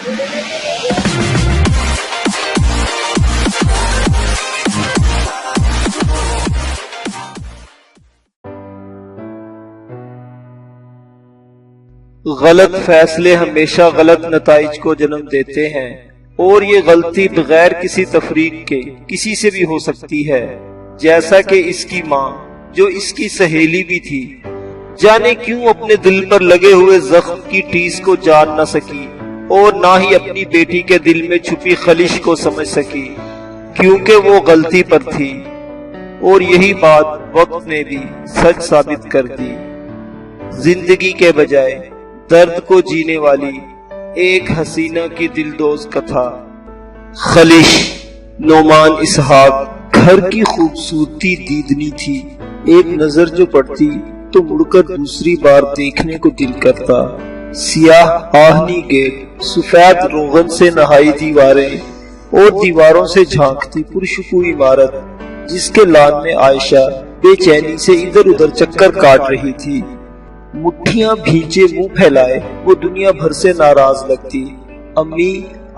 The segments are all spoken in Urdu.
غلط فیصلے ہمیشہ غلط نتائج کو جنم دیتے ہیں، اور یہ غلطی بغیر کسی تفریق کے کسی سے بھی ہو سکتی ہے، جیسا کہ اس کی ماں جو اس کی سہیلی بھی تھی، جانے کیوں اپنے دل پر لگے ہوئے زخم کی ٹیس کو جان نہ سکی اور نہ ہی اپنی بیٹی کے دل میں چھپی خلش کو سمجھ سکی، کیونکہ وہ غلطی پر تھی، اور یہی بات وقت نے بھی سچ ثابت کر دی۔ زندگی کے بجائے درد کو جینے والی ایک حسینہ کی دلدوز کتھا۔ خلش نعمان اسحاق گھر کی خوبصورتی دیدنی تھی، ایک نظر جو پڑتی تو مڑ کر دوسری بار دیکھنے کو دل کرتا۔ سیاہ آہنی گیٹ، سفید روغن سے نہائی دیواریں اور دیواروں سے جھانکتی پرشکو عمارت، جس کے لان میں عائشہ بے چینی سے ادھر ادھر چکر کاٹ رہی تھی، مٹھیاں بھیجے منہ پھیلائے وہ دنیا بھر سے ناراض لگتی۔ امی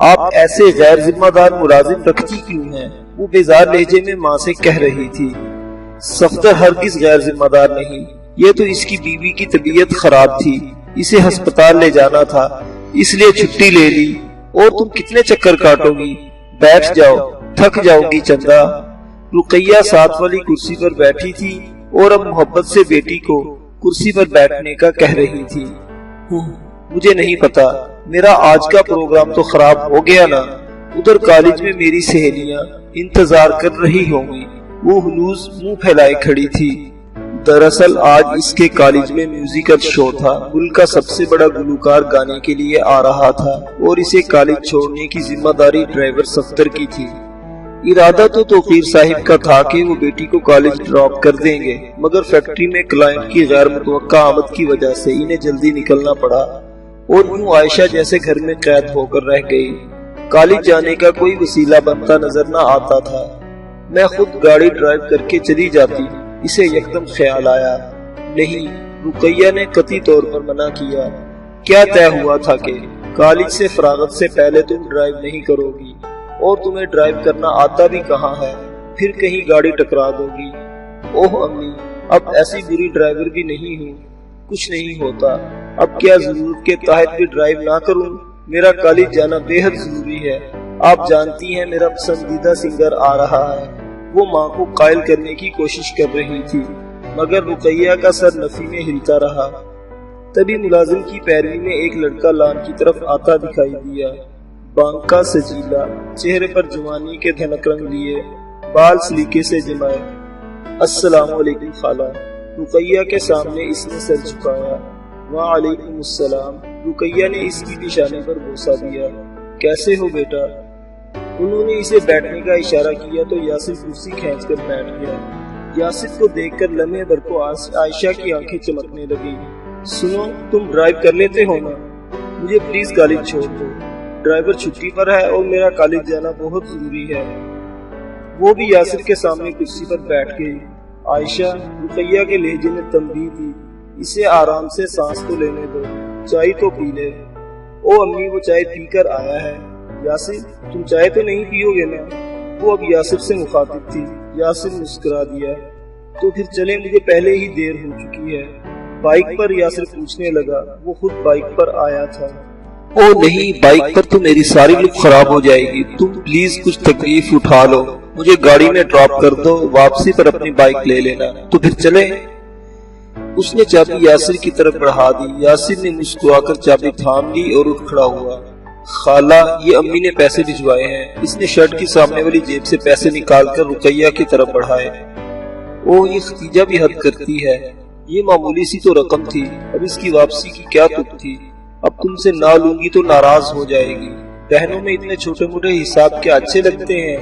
آپ ایسے غیر ذمہ دار ملازم رکھتی کیوں ہیں؟ وہ بیزار لہجے میں ماں سے کہہ رہی تھی۔ صفدر ہرگز غیر ذمہ دار نہیں، یہ تو اس کی بیوی کی طبیعت خراب تھی، اسے ہسپتال لے جانا تھا، اس لیے چھٹی لے لی۔ اور تم کتنے چکر کاٹو گی؟ بیٹھ جاؤ، تھک جاؤ گی چندا۔ رقیہ ساتھ والی کرسی پر بیٹھی تھی اور اب محبت سے بیٹی کو کرسی پر بیٹھنے کا کہہ رہی تھی۔ مجھے نہیں پتا، میرا آج کا پروگرام تو خراب ہو گیا نا۔ ادھر کالج میں میری سہیلیاں انتظار کر رہی ہوں گی۔ وہ ہنوز منہ پھیلائے کھڑی تھی۔ دراصل آج اس کے کالج میں میوزیکل شو تھا، ملک کا سب سے بڑا گلوکار گانے کے لیے آ رہا تھا، اور اسے کالج چھوڑنے کی ذمہ داری ڈرائیور صفدر کی تھی۔ ارادہ تو توقیر صاحب کا تھا کہ وہ بیٹی کو کالج ڈراپ کر دیں گے، مگر فیکٹری میں کلائنٹ کی غیر متوقع آمد کی وجہ سے انہیں جلدی نکلنا پڑا، اور یوں عائشہ جیسے گھر میں قید ہو کر رہ گئی۔ کالج جانے کا کوئی وسیلہ بنتا نظر نہ آتا تھا۔ میں خود گاڑی ڈرائیو کر کے چلی جاتی، اسے یکدم خیال آیا۔ نہیں، رقیہ نے قطعی طور پر منع کیا۔ کیا طے ہوا تھا کہ کالج سے فراغت سے پہلے تم ڈرائیو نہیں کرو گی، اور تمہیں ڈرائیو کرنا آتا بھی کہاں ہے، پھر کہیں گاڑی ٹکرا دو گی۔ اوہ امی، اب ایسی بری ڈرائیور بھی نہیں ہوں، کچھ نہیں ہوتا، اب کیا ضرورت کے تحت بھی ڈرائیو نہ کروں؟ میرا کالج جانا بے حد ضروری ہے، آپ جانتی ہیں میرا پسندیدہ سنگر آ رہا ہے۔ وہ ماں کو قائل کرنے کی کوشش کر رہی تھی، مگر رقیہ کا سر نفی میں ہلتا رہا۔ تبھی ملازم کی پیروی میں ایک لڑکا لان کی طرف آتا دکھائی دیا، بانکا سجیلا، چہرے پر جوانی کے دھنک رنگ لیے، بال سلیقے سے جمائے۔ السلام علیکم خالہ، رقیہ کے سامنے اس نے سر جھکایا۔ وعلیکم السلام، رقیہ نے اس کی پیشانی پر بوسہ دیا۔ کیسے ہو بیٹا؟ انہوں نے اسے بیٹھنے کا اشارہ کیا تو یاسر کرسی کھینچ کر بیٹھ گیا۔ یاسر کو دیکھ کر لمحے بھر کو عائشہ کی آنکھیں چمکنے لگی۔ سنو، تم ڈرائیو کر لیتے ہو نا؟ مجھے پلیز کالج چھوڑ دو، ڈرائیور چھٹی پر ہے اور میرا کالج جانا بہت ضروری ہے۔ وہ بھی یاسر کے سامنے کرسی پر بیٹھ گئی۔ عائشہ، رقیہ کے لہجے میں تنبیہ دی، اسے آرام سے سانس تو لینے دو، چائے تو پی لے۔ او امی، وہ چائے پی کر آیا ہے۔ یاسر، تم چائے تو نہیں پیو گے نا؟ وہ اب یاسر سے مخاطب تھی۔ یاسر مسکرا دیا۔ تو پھر چلیں، مجھے پہلے ہی دیر ہو چکی ہے۔ بائک پر؟ یاسر پوچھنے لگا، وہ خود بائک پر آیا تھا۔ او نہیں، بائک پر تو میری ساری لک خراب ہو جائے گی، تم پلیز کچھ تکلیف اٹھا لو، مجھے گاڑی میں ڈراپ کر دو، واپسی پر اپنی بائک لے لینا۔ تو پھر چلیں؟ اس نے چابی یاسر کی طرف بڑھا دی۔ یاسر نے مسکرا کر چابی تھام لی اور اٹھ کھڑا ہوا۔ خالہ، یہ امی نے پیسے بھجوائے ہیں۔ اس نے شرٹ کی سامنے والی جیب سے پیسے نکال کر رقیہ کی طرف بڑھائے۔ او، یہ ختیجہ بھی حد کرتی ہے، یہ معمولی سی تو رقم تھی، اب اس کی واپسی کی کیا تک تھی؟ اب تم سے نہ لوں گی تو ناراض ہو جائے گی۔ بہنوں میں اتنے چھوٹے موٹے حساب کیا اچھے لگتے ہیں؟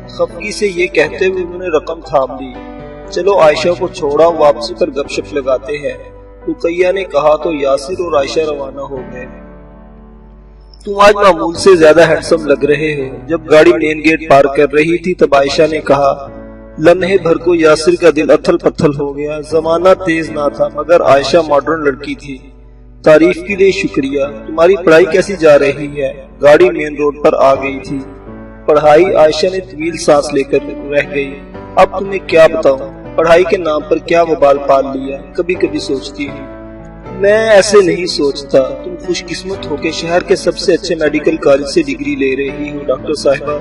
خفگی سے یہ کہتے ہوئے انہوں نے رقم تھام لی۔ چلو عائشہ کو چھوڑا، واپسی پر گپ شپ لگاتے ہیں، رقیہ نے کہا تو یاسر اور عائشہ روانہ ہو گئے۔ تم آج معمول سے زیادہ ہینڈسم لگ رہے ہو۔ جب گاڑی مین گیٹ پار کر رہی تھی تب عائشہ نے کہا۔ لمحے بھر کو یاسر کا دل اتھل پتھل ہو گیا۔ زمانہ تیز نہ تھا مگر عائشہ ماڈرن لڑکی تھی، تعریف کے لیے شکریہ۔ تمہاری پڑھائی کیسی جا رہی ہے؟ گاڑی مین روڈ پر آ گئی تھی۔ پڑھائی؟ عائشہ نے طویل سانس لے کر رہ گئی۔ اب تمہیں کیا بتاؤں، پڑھائی کے نام پر کیا وبال پال لیا، کبھی کبھی سوچتی ہوں۔ میں ایسے نہیں سوچتا، تم خوش قسمت ہو کہ شہر کے سب سے اچھے میڈیکل کالج سے ڈگری لے رہی ہو ڈاکٹر صاحبہ۔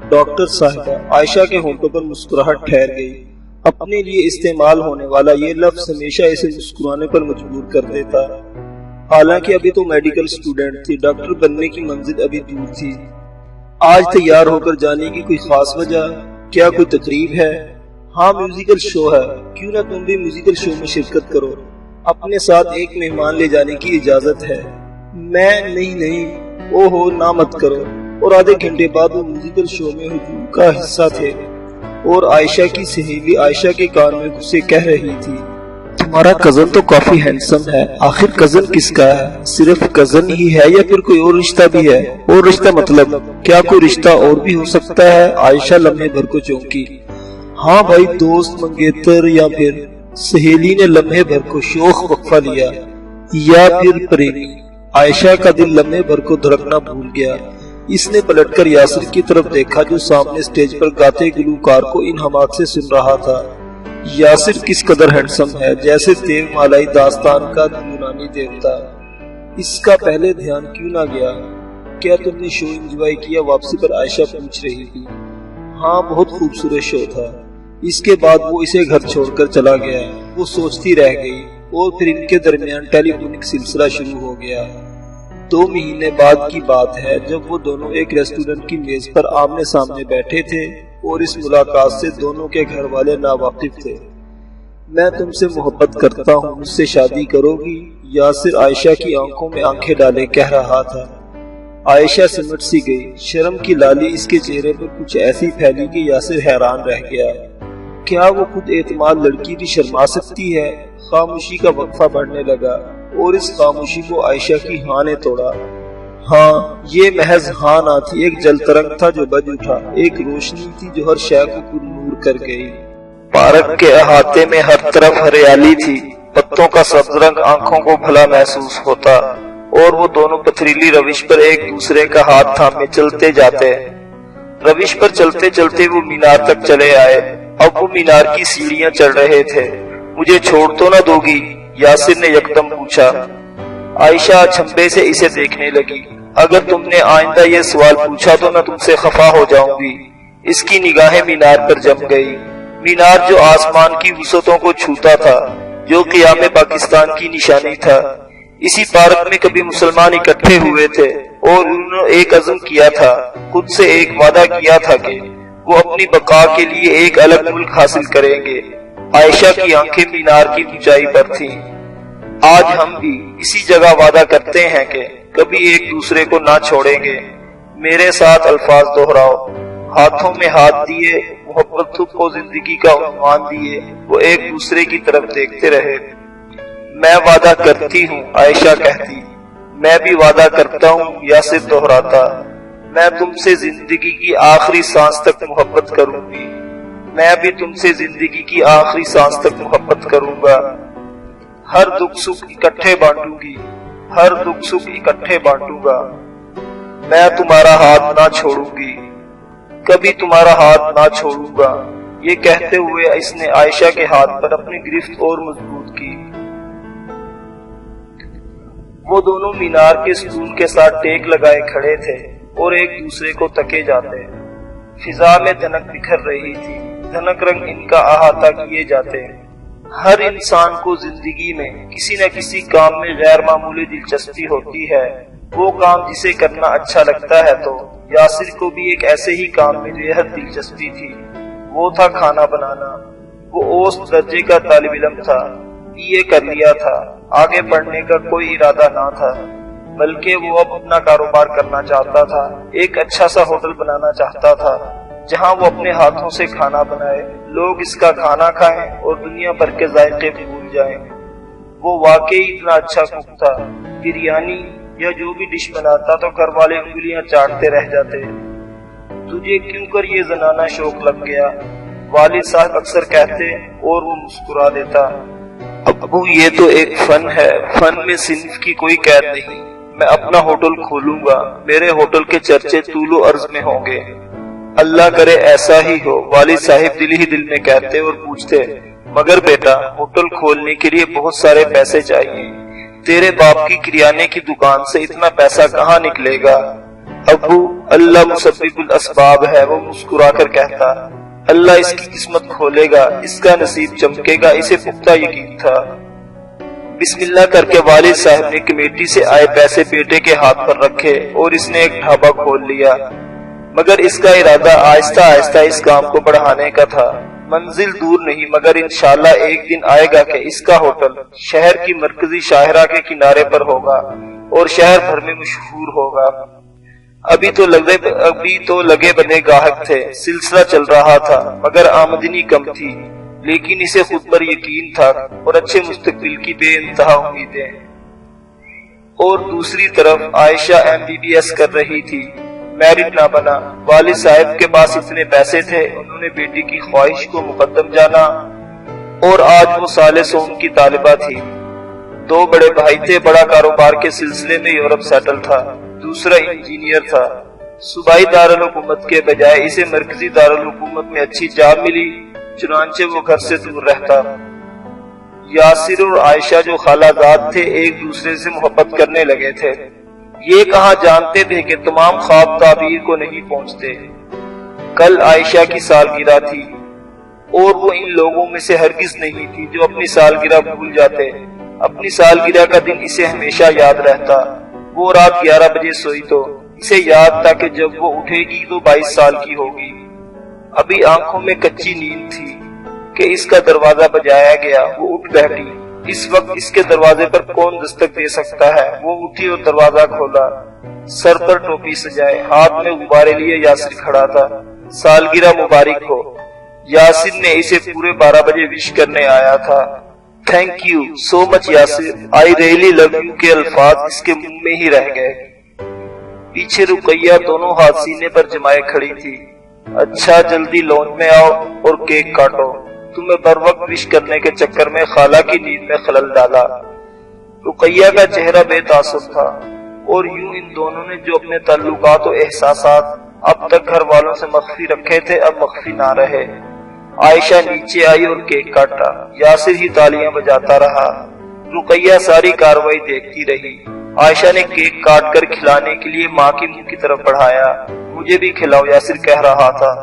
ڈاکٹر صاحبہ، عائشہ کے ہونٹوں پر مسکراہٹ ٹھہر گئی۔ اپنے لیے استعمال ہونے والا یہ لفظ ہمیشہ اسے مسکرانے پر مجبور کر دیتا، حالانکہ ابھی تو میڈیکل سٹوڈنٹ تھی، ڈاکٹر بننے کی منزل ابھی دور تھی۔ آج تیار ہو کر جانے کی کوئی خاص وجہ؟ کیا کوئی تقریب ہے؟ ہاں، میوزیکل شو ہے، کیوں نہ تم بھی میوزیکل شو میں شرکت کرو؟ اپنے ساتھ ایک مہمان لے جانے کی اجازت ہے۔ میں نہیں، اوہو نہ مت کرو۔ اور آدھے گھنٹے بعد وہ میوزیکل شو میں ہجوم کا حصہ تھے، اور عائشہ کی سہیلی عائشہ کے کان میں گھسے کہہ رہی تھی، تمہارا کزن تو کافی ہینڈسم ہے۔ آخر کزن کس کا ہے؟ صرف کزن ہی ہے یا پھر کوئی اور رشتہ بھی ہے؟ اور رشتہ مطلب کیا کوئی رشتہ اور بھی ہو سکتا ہے؟ عائشہ لمحے بھر کو چونکی۔ ہاں بھائی، دوست، منگیتر یا پھر… سہیلی نے لمحے بھر کو شوخ وقفہ لیا۔ یا پھر پریمی۔ عائشہ کا دل لمحے بھر کو دھڑکنا بھول گیا۔ اس نے پلٹ کر یاسر کی طرف دیکھا جو سامنے سٹیج پر گاتے گلوکار کو انہمات سے سن رہا تھا۔ یاسر کس قدر ہینڈسم ہے، جیسے دیو مالائی داستان کا یونانی دیوتا۔ اس کا پہلے دھیان کیوں نہ گیا؟ کیا تم نے شو انجوائے کیا؟ واپسی پر عائشہ پوچھ رہی تھی۔ ہاں، بہت خوبصورت شو تھا۔ اس کے بعد وہ اسے گھر چھوڑ کر چلا گیا۔ وہ سوچتی رہ گئی، اور پھر ان کے درمیان ٹیلی فونک سلسلہ شروع ہو گیا۔ 2 مہینے بعد کی بات ہے جب وہ دونوں ایک ریسٹورنٹ کی میز پر آمنے سامنے بیٹھے تھے، اور اس ملاقات سے دونوں کے گھر والے ناواقف تھے۔ میں تم سے محبت کرتا ہوں، مجھ سے شادی کرو گی؟ یاسر عائشہ کی آنکھوں میں آنکھیں ڈالے کہہ رہا تھا۔ عائشہ سمٹ سی گئی، شرم کی لالی اس کے چہرے پر کچھ ایسی پھیلی کہ یاسر حیران رہ گیا۔ کیا وہ خود اعتماد لڑکی بھی شرما سکتی ہے؟ خاموشی کا وقفہ بڑھنے لگا، اور اس خاموشی کو عائشہ کی ہاں نے توڑا۔ ہاں، یہ محض ہاں نہ تھی، ایک جل ترنگ تھا جو بج اٹھا، ایک روشنی تھی جو ہر شے کو پر نور کر گئی۔ پارک کے احاطے میں ہر طرف ہریالی تھی، پتوں کا سبز رنگ آنکھوں کو بھلا محسوس ہوتا، اور وہ دونوں پتھریلی روش پر ایک دوسرے کا ہاتھ تھامے چلتے جاتے۔ روش پر چلتے چلتے وہ مینار تک چلے آئے۔ اب وہ مینار کی سیڑھیاں چڑھ رہے تھے۔ مجھے چھوڑ تو نہ دو گی؟ یاسر نے یکدم پوچھا۔ عائشہ چھمبے سے اسے دیکھنے لگی۔ اگر تم نے آئندہ یہ سوال پوچھا تو میں تم سے خفا ہو جاؤں گی۔ اس کی نگاہیں مینار پر جم گئی، مینار جو آسمان کی وسعتوں کو چھوتا تھا، جو قیام پاکستان کی نشانی تھا۔ اسی پارک میں کبھی مسلمان اکٹھے ہوئے تھے، اور انہوں نے ایک عزم کیا تھا، خود سے ایک وعدہ کیا تھا کہ وہ اپنی بقا کے لیے ایک الگ ملک حاصل کریں گے۔ عائشہ کی آنکھیں مینار کی اونچائی پر تھیں۔ آج ہم بھی اسی جگہ وعدہ کرتے ہیں کہ کبھی ایک دوسرے کو نہ چھوڑیں گے۔ میرے ساتھ الفاظ دہراؤ۔ ہاتھوں میں ہاتھ دیے، محبت کو زندگی کا عنوان دیے، وہ ایک دوسرے کی طرف دیکھتے رہے۔ میں وعدہ کرتی ہوں، عائشہ کہتی۔ میں بھی وعدہ کرتا ہوں، یاسر دہراتا۔ میں تم سے زندگی کی آخری سانس تک محبت کروں گی۔ میں بھی تم سے زندگی کی آخری سانس تک محبت کروں گا۔ ہر دکھ سکھ اکٹھے بانٹوں گی، ہر دکھ سکھ اکٹھے بانٹوں گا۔ میں تمہارا ہاتھ نہ چھوڑوں گی، کبھی تمہارا ہاتھ نہ چھوڑوں گا۔ یہ کہتے ہوئے اس نے عائشہ کے ہاتھ پر اپنی گرفت اور مضبوط کی۔ وہ دونوں مینار کے ستون کے ساتھ ٹیک لگائے کھڑے تھے اور ایک دوسرے کو تکے جاتے۔ فضا میں دھنک بکھر رہی تھی، دھنک رنگ ان کا احاطہ کیے جاتے۔ ہر انسان کو زندگی میں کسی نہ کسی کام میں غیر معمولی دلچسپی ہوتی ہے، وہ کام جسے کرنا اچھا لگتا ہے۔ تو یاسر کو بھی ایک ایسے ہی کام میں بےحد دلچسپی تھی، وہ تھا کھانا بنانا۔ وہ اوسط درجے کا طالب علم تھا، BA کر لیا تھا، آگے پڑھنے کا کوئی ارادہ نہ تھا، بلکہ وہ اب اپنا کاروبار کرنا چاہتا تھا، ایک اچھا سا ہوٹل بنانا چاہتا تھا جہاں وہ اپنے ہاتھوں سے کھانا بنائے، لوگ اس کا کھانا کھائیں اور دنیا بھر کے ذائقے بھول جائیں۔ وہ واقعی اتنا اچھا کوک تھا، بریانی یا جو بھی ڈش بناتا تو گھر والے انگلیاں چاٹتے رہ جاتے۔ تجھے کیوں کر یہ زنانہ شوق لگ گیا؟ والد صاحب اکثر کہتے اور وہ مسکرا دیتا۔ ابو یہ تو ایک فن ہے، فن میں صنف کی کوئی قید نہیں، میں اپنا ہوٹل کھولوں گا، میرے ہوٹل کے چرچے طول و عرض میں ہوں گے۔ اللہ کرے ایسا ہی ہو، والد صاحب دل ہی دل میں کہتے اور پوچھتے، مگر بیٹا ہوٹل کھولنے کے لیے بہت سارے پیسے چاہیے، تیرے باپ کی کریانے کی دکان سے اتنا پیسہ کہاں نکلے گا؟ ابو اللہ مسبب الاسباب ہے، وہ مسکرا کر کہتا، اللہ اس کی قسمت کھولے گا، اس کا نصیب چمکے گا، اسے پختہ یقین تھا۔ بسم اللہ کر کے والد صاحب نے کمیٹی سے آئے پیسے بیٹے کے ہاتھ پر رکھے اور اس نے ایک ڈھابا کھول لیا، مگر اس کا ارادہ آہستہ آہستہ اس کام کو بڑھانے کا تھا۔ منزل دور نہیں، مگر انشاءاللہ ایک دن آئے گا کہ اس کا ہوٹل شہر کی مرکزی شاہراہ کے کنارے پر ہوگا اور شہر بھر میں مشہور ہوگا۔ ابھی تو لگے بنے گاہک تھے، سلسلہ چل رہا تھا، مگر آمدنی کم تھی، لیکن اسے خود پر یقین تھا اور اچھے مستقبل کی بے انتہا امیدیں۔ اور دوسری طرف عائشہ MBBS کر رہی تھی، میرڈ نہ بنا۔ والد صاحب کے پاس اتنے پیسے تھے، انہوں نے بیٹی کی خواہش کو مقدم جانا، اور آج وہ سال سوم کی طالبہ تھی۔ دو بڑے بھائی تھے، بڑا کاروبار کے سلسلے میں یورپ سیٹل تھا، دوسرا انجینئر تھا۔ صوبائی دارالحکومت کے بجائے اسے مرکزی دارالحکومت میں اچھی جاب ملی، چنانچہ وہ گھر سے دور رہتا۔ یاسر اور عائشہ جو خالہ زاد تھے ایک دوسرے سے محبت کرنے لگے تھے۔ یہ کہاں جانتے تھے کہ تمام خواب تعبیر کو نہیں پہنچتے۔ کل عائشہ کی سالگرہ تھی اور وہ ان لوگوں میں سے ہرگز نہیں تھی جو اپنی سالگرہ بھول جاتے۔ اپنی سالگرہ کا دن اسے ہمیشہ یاد رہتا۔ وہ رات 11 بجے سوئی تو اسے یاد تھا کہ جب وہ اٹھے گی تو 22 سال کی ہوگی۔ ابھی آنکھوں میں کچی نیند تھی کہ اس کا دروازہ بجایا گیا، وہ اٹھ بیٹھی۔ اس وقت اس کے دروازے پر کون دستک دے سکتا ہے؟ وہ اٹھی اور دروازہ کھولا، سر پر ٹوپی سجائے، ہاتھ میں غبارے لیے یاسر کھڑا تھا۔ سالگرہ مبارک ہو۔ یاسر نے اسے پورے 12 بجے وش کرنے آیا تھا۔ Thank you so much Yasir, I really love you کے الفاظ اس کے منہ میں ہی رہ گئے۔ پیچھے رقیہ دونوں ہاتھ سینے پر جمائے کھڑی تھی۔ اچھا جلدی لانچ میں آؤ اور کیک کاٹو، تمہیں بر وقت وش کرنے کے چکر میں خالہ کی نیند میں خلل ڈالا۔ رقیہ کا چہرہ بے تاثر تھا، اور یوں ان دونوں نے جو اپنے تعلقات و احساسات اب تک گھر والوں سے مخفی رکھے تھے اب مخفی نہ رہے۔ عائشہ نیچے آئی اور کیک کاٹا، یاسر ہی تالیاں بجاتا رہا۔ رقیہ ساری کاروائی دیکھتی رہی۔ عائشہ نے کیک کاٹ کر کھلانے کے لیے ماں کی منہ کی طرف بڑھایا۔ مجھے بھی کھلاؤ، یاسر کہہ رہا تھا۔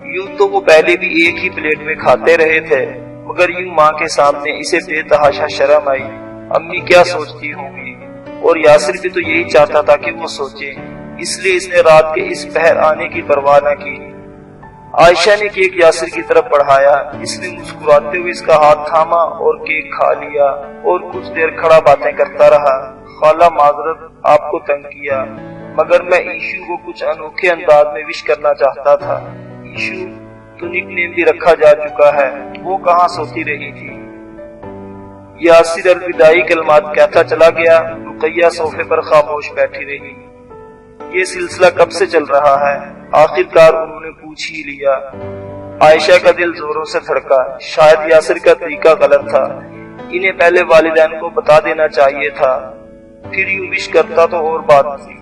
یوں تو وہ پہلے بھی ایک ہی پلیٹ میں کھاتے رہے تھے، مگر یوں ماں کے سامنے اسے بے تحاشا شرم آئی۔ امی کیا سوچتی ہوں گی؟ اور یاسر بھی تو یہی چاہتا تھا کہ وہ سوچے، اس لیے اس نے رات کے اس پہر آنے کی پرواہ نہ کی۔ عائشہ نے کیک یاسر کی طرف بڑھایا، اس نے مسکراتے ہوئے اس کا ہاتھ تھاما اور کیک کھا لیا اور کچھ دیر کھڑا باتیں کرتا رہا۔ خالہ معذرت آپ کو تنگ کیا، مگر میں ایشو کو کچھ انوکھے انداز میں وش کرنا چاہتا تھا۔ ایشو تو نک نیم بھی رکھا جا چکا ہے، وہ کہاں سوتی رہی تھی۔ یاسر الوداعی کلمات کہتا چلا گیا۔ رقیہ صوفے پر خاموش بیٹھی رہی۔ یہ سلسلہ کب سے چل رہا ہے؟ آخر کار انہوں نے پوچھ ہی لیا۔ عائشہ کا دل زوروں سے دھڑکا، شاید یاسر کا طریقہ غلط تھا، انہیں پہلے والدین کو بتا دینا چاہیے تھا، پھر یوں وش کرتا تو اور بات تھی۔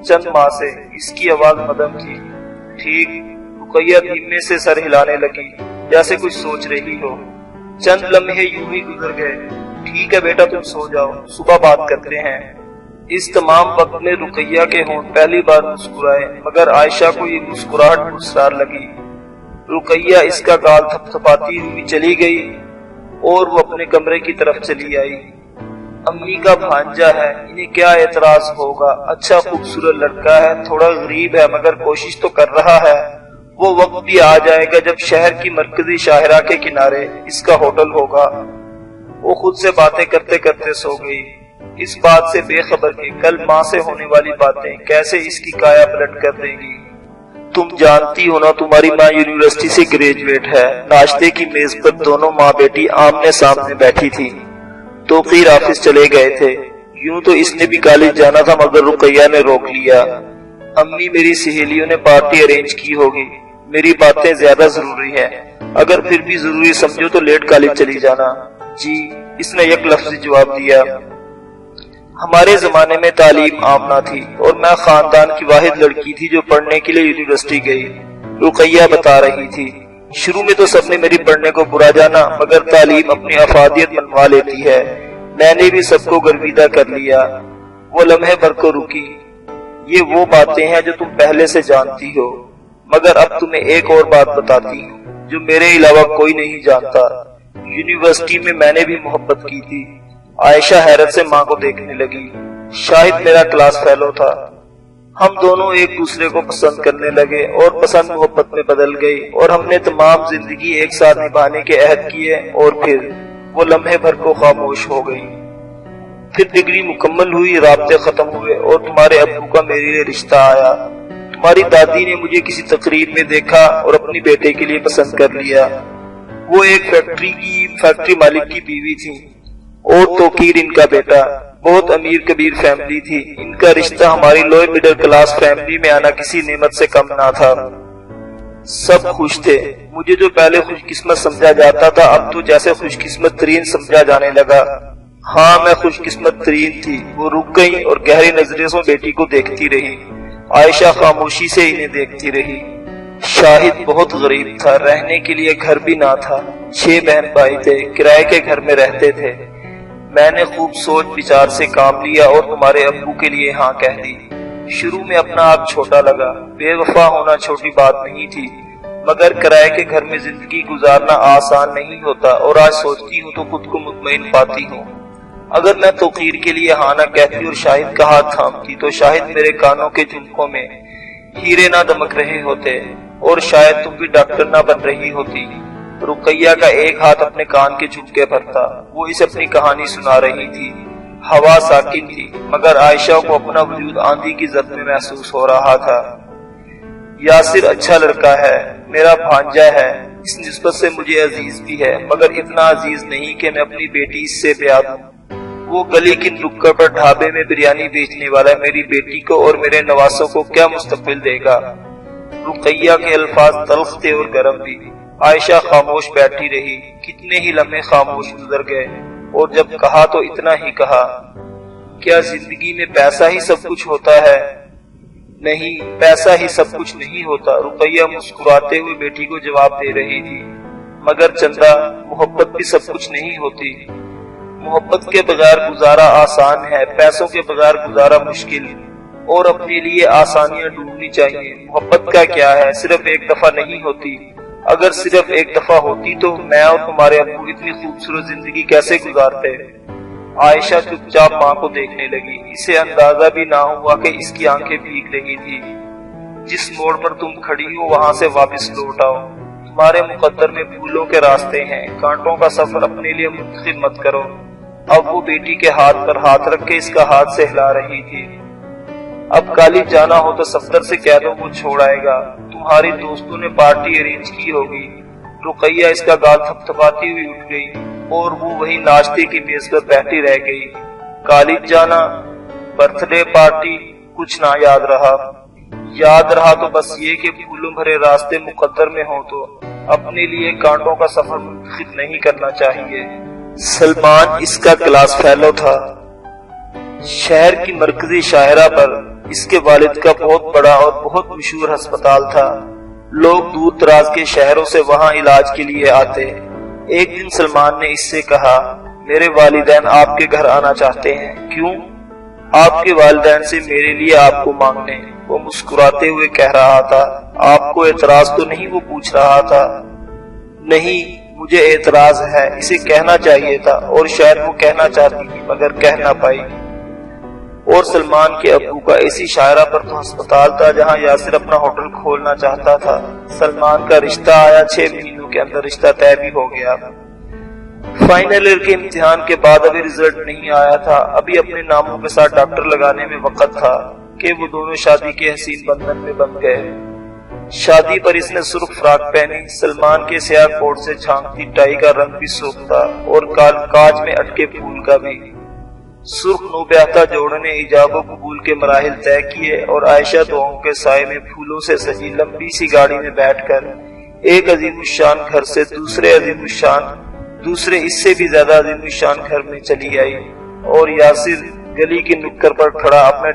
چند ماہ سے اس کی آواز مدم تھی۔ ٹھیک، رقیہ دھیمے سے سر ہلانے لگی جیسے کچھ سوچ رہی ہو۔ چند لمحے یوں ہی گزر گئے۔ ٹھیک ہے بیٹا تم سو جاؤ، صبح بات کرتے ہیں۔ اس تمام وقت میں رقیہ کے ہونٹ پہلی بار مسکرائے، مگر عائشہ کو یہ مسکراہٹ پرسرار لگی۔ رقیہ اس کا گال تھپ تھپاتی ہوئی چلی گئی اور وہ اپنے کمرے کی طرف چلی آئی۔ امی کا بھانجا ہے، انہیں کیا اعتراض ہوگا؟ اچھا خوبصورت لڑکا ہے، تھوڑا غریب ہے مگر کوشش تو کر رہا ہے۔ وہ وقت بھی آ جائے گا جب شہر کی مرکزی شاہراہ کے کنارے اس کا ہوٹل ہوگا۔ وہ خود سے باتیں کرتے کرتے سو گئی، اس بات سے بے خبر کہ کل ماں سے ہونے والی باتیں کیسے اس کی کایا پلٹ کر دیں گی۔ تم جانتی ہو نا تمہاری ماں یونیورسٹی سے گریجویٹ ہے۔ ناشتے کی میز پر دونوں ماں بیٹی آمنے سامنے بیٹھی تھی۔ توقیر آفس چلے گئے تھے۔ یوں تو اس نے بھی کالج جانا تھا مگر رقیہ نے روک لیا۔ امی میری سہیلیوں نے پارٹی ارینج کی ہوگی، میری باتیں زیادہ ضروری ہیں، اگر پھر بھی ضروری سمجھو تو لیٹ کالج چلی جانا۔ جی اس نے یک لفظی جواب دیا۔ ہمارے زمانے میں تعلیم عام نہ تھی اور میں خاندان کی واحد لڑکی تھی جو پڑھنے کے لیے یونیورسٹی گئی، رقیہ بتا رہی تھی۔ شروع میں تو سب نے میری پڑھنے کو برا جانا، مگر تعلیم اپنی افادیت منوا لیتی ہے، میں نے بھی سب کو گرویدہ کر لیا۔ وہ لمحے بھر کو رکی۔ یہ وہ باتیں ہیں جو تم پہلے سے جانتی ہو، مگر اب تمہیں ایک اور بات بتاتی ہوں جو میرے علاوہ کوئی نہیں جانتا۔ یونیورسٹی میں نے بھی محبت کی تھی۔ عائشہ حیرت سے ماں کو دیکھنے لگی۔ شاہد میرا کلاس فیلو تھا۔ ہم دونوں ایک دوسرے کو پسند کرنے لگے اور پسند محبت میں بدل گئی، اور ہم نے تمام زندگی ایک ساتھ نبھانے کے عہد کیے، اور پھر وہ لمحے بھر کو خاموش ہو گئی۔ پھر ڈگری مکمل ہوئی، رابطے ختم ہوئے، اور تمہارے ابو کا میرے لیے رشتہ آیا۔ تمہاری دادی نے مجھے کسی تقریب میں دیکھا اور اپنی بیٹے کے لیے پسند کر لیا۔ وہ ایک فیکٹری مالک کی بیوی تھی اور توقیر ان کا بیٹا۔ بہت امیر کبیر فیملی تھی۔ ان کا رشتہ ہماری لوئر مڈل کلاس فیملی میں آنا کسی نعمت سے کم نہ تھا۔ سب خوش تھے۔ مجھے جو پہلے خوش قسمت سمجھا جاتا تھا، اب تو جیسے خوش قسمت ترین سمجھا جانے لگا۔ ہاں، میں خوش قسمت ترین تھی۔ وہ رک گئی اور گہری نظروں سے بیٹی کو دیکھتی رہی۔ عائشہ خاموشی سے انہیں دیکھتی رہی۔ شاہد بہت غریب تھا، رہنے کے لیے گھر بھی نہ تھا۔ 6 بہن بھائی تھے، کرائے کے گھر میں رہتے تھے۔ میں نے خوب سوچ بچار سے کام لیا اور تمہارے ابو کے لیے ہاں کہہ دی۔ شروع میں اپنا آپ چھوٹا لگا، بے وفا ہونا چھوٹی بات نہیں تھی، مگر کرائے کے گھر میں زندگی گزارنا آسان نہیں ہوتا، اور آج سوچتی ہوں تو خود کو مطمئن پاتی ہوں۔ اگر میں توقیر کے لیے ہاں نہ کہتی اور شاہد کا ہاتھ تھامتی تو شاید میرے کانوں کے جھمکوں میں ہیرے نہ دمک رہے ہوتے، اور شاید تم بھی ڈاکٹر نہ بن رہی ہوتی۔ رقیہ کا ایک ہاتھ اپنے کان کے جھمکے پر تھا۔ وہ اسے اپنی کہانی سنا رہی تھی۔ ہوا ساکن تھی، مگر عائشہ کو اپنا وجود آندھی کی زد میں محسوس ہو رہا تھا۔ یاسر اچھا لڑکا ہے، میرا بھانجا ہے، اس نسبت سے مجھے عزیز بھی ہے، مگر اتنا عزیز نہیں کہ میں اپنی بیٹی اس سے بیاہ دوں۔ وہ گلی کی نکڑ پر ڈھابے میں بریانی بیچنے والا میری بیٹی کو اور میرے نواسوں کو کیا مستقبل دے گا؟ رقیہ کے الفاظ تلخ تھے اور گرم بھی۔ عائشہ خاموش بیٹھی رہی۔ کتنے ہی لمحے خاموش گزر گئے، اور جب کہا تو اتنا ہی کہا، کیا زندگی میں پیسہ ہی سب کچھ ہوتا ہے؟ نہیں، پیسہ ہی سب کچھ نہیں ہوتا۔ رقیہ مسکراتے ہوئے بیٹی کو جواب دے رہی تھی، مگر چندہ، محبت بھی سب کچھ نہیں ہوتی۔ محبت کے بغیر گزارا آسان ہے، پیسوں کے بغیر گزارا مشکل، اور اپنے لیے آسانیاں ڈھونڈنی چاہیے۔ محبت کا کیا ہے، صرف ایک دفعہ نہیں ہوتی۔ اگر صرف ایک دفعہ ہوتی تو میں اور تمہارے ابو اتنی خوبصورت زندگی کیسے گزارتے؟ عائشہ چپ چاپ ماں کو دیکھنے لگی۔ اسے اندازہ بھی نہ ہوا کہ اس کی آنکھیں بھیگ رہی تھی۔ جس موڑ پر تم کھڑی ہو وہاں سے واپس لوٹ آؤ۔ تمہارے مقدر میں پھولوں کے راستے ہیں، کانٹوں کا سفر اپنے لیے منتخب مت کرو۔ اب وہ بیٹی کے ہاتھ پر ہاتھ رکھ کے اس کا ہاتھ سے ہلا رہی تھی۔ اب کالج جانا ہو تو صفدر سے کہہ دو، وہ چھوڑ آئے گا۔ تمہاری دوستوں نے پارٹی ارینج کی ہوگی۔ رقیہ اس کا گال تھپتھپاتی ہوئی اٹھ گئی، اور وہ وہی ناشتے کی میز پر بیٹھی رہ گئی۔ کالج جانا، برتھ ڈے پارٹی، کچھ نہ یاد رہا۔ یاد رہا تو بس یہ کہ پھولوں بھرے راستے مقدر میں ہوں تو اپنے لیے کانٹوں کا سفر منتخب نہیں کرنا چاہیے۔ سلمان اس کا کلاس فیلو تھا۔ شہر کی مرکزی شاہراہ پر اس کے والد کا بہت بڑا اور بہت مشہور ہسپتال تھا۔ لوگ دور دراز کے شہروں سے وہاں علاج کے لیے آتے۔ ایک دن سلمان نے اس سے کہا، میرے والدین آپ کے گھر آنا چاہتے ہیں۔ کیوں؟ آپ کے والدین سے میرے لیے آپ کو مانگنے۔ وہ مسکراتے ہوئے کہہ رہا تھا، آپ کو اعتراض تو نہیں؟ وہ پوچھ رہا تھا۔ نہیں، مجھے اعتراض ہے، اسے کہنا چاہیے تھا، اور شاید وہ کہنا چاہتی تھی مگر کہہ نہ پائی۔ اور سلمان کے ابو کا اسی شاہراہ پر تو ہسپتال تھا جہاں یاسر اپنا ہوٹل کھولنا چاہتا تھا۔ سلمان کا رشتہ آیا، 6 مہینوں کے اندر رشتہ طے بھی ہو گیا۔ فائنل ایئر کے امتحان کے بعد ابھی رزلٹ نہیں آیا تھا۔ ابھی اپنے ناموں کے ساتھ ڈاکٹر لگانے میں وقت تھا کہ وہ دونوں شادی کے حسین بندھن میں بندھ گئے۔ شادی پر اس نے سرخ فراق پہنی۔ سلمان کے سیاہ کوٹ سے جھانکتی ٹائی کا رنگ بھی سرخ تھا، اور کاج میں اٹکے پھول کا بھی۔ سرخ نوبہتا جوڑے نے ایجاب و قبول کے مراحل طے کیے، اور عائشہ دعاؤں کے سائے میں پھولوں سے سجی لمبی سی گاڑی میں بیٹھ کر ایک عظیم الشان گھر سے دوسرے عظیم الشان دوسرے اس سے بھی زیادہ عظیم شان گھر میں چلی آئی اور یاسر گلی کے نکڑ پر کھڑا اپنے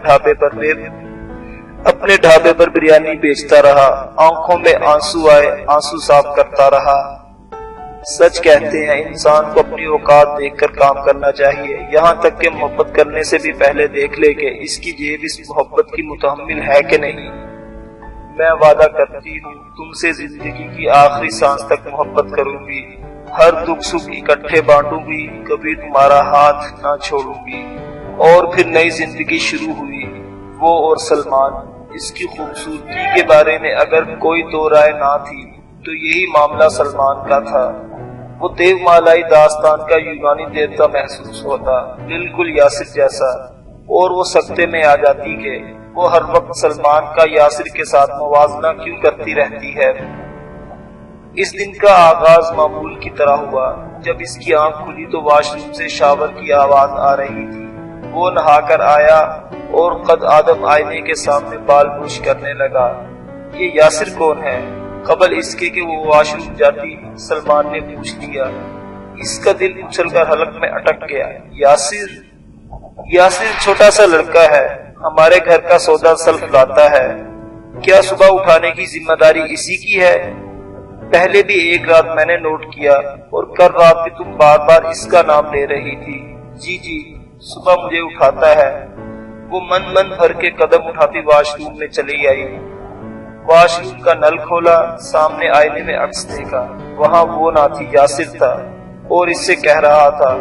ڈھابے پر بریانی بیچتا رہا۔ آنکھوں میں آنسو آئے، آنسو صاف کرتا رہا۔ سچ کہتے ہیں انسان کو اپنی اوقات دیکھ کر کام کرنا چاہیے، یہاں تک کہ محبت کرنے سے بھی پہلے دیکھ لے کہ اس کی جیب اس محبت کی متحمل ہے کہ نہیں۔ میں وعدہ کرتی ہوں تم سے زندگی کی آخری سانس تک محبت کروں گی، ہر دکھ سکھ اکٹھے بانٹوں گی، کبھی تمہارا ہاتھ نہ چھوڑوں گی۔ اور پھر نئی زندگی شروع ہوئی۔ وہ اور سلمان، اس کی خوبصورتی کے بارے میں اگر کوئی دو رائے نہ تھی تو یہی معاملہ سلمان کا تھا۔ وہ دیو مالائی داستان کا یونانی دیوتا محسوس ہوتا، بالکل یاسر جیسا، اور وہ سکتے میں آ جاتی کہ وہ ہر وقت سلمان کا یاسر کے ساتھ موازنہ کیوں کرتی رہتی ہے۔ اس دن کا آغاز معمول کی طرح ہوا۔ جب اس کی آنکھ کھلی تو واش روم سے شاور کی آواز آ رہی تھی۔ وہ نہا کر آیا اور قد آدم آئینے کے سامنے بال بوش کرنے لگا۔ یہ یاسر کون ہے؟ قبل اس کے کہ وہ واش روم جاتی سلمان نے پوچھ لیا۔ اس کا دل اچھل کر حلق میں اٹک گیا۔ یاسر چھوٹا سا لڑکا ہے، ہمارے گھر کا سودا سلف لاتا ہے۔ کیا صبح اٹھانے کی ذمہ داری اسی کی ہے؟ پہلے بھی ایک رات میں نے نوٹ کیا اور کل رات بھی تم بار بار اس کا نام لے رہی تھی۔ جی صبح مجھے اٹھاتا ہے۔ وہ من بھر کے قدم اٹھاتی واش روم میں چلی آئی۔ واش روم کا نل کھولا، سامنے آئینے میں عکس دیکھا۔ وہاں وہ نہ تھی، یاسر تھا اور اس سے کہہ رہا تھا،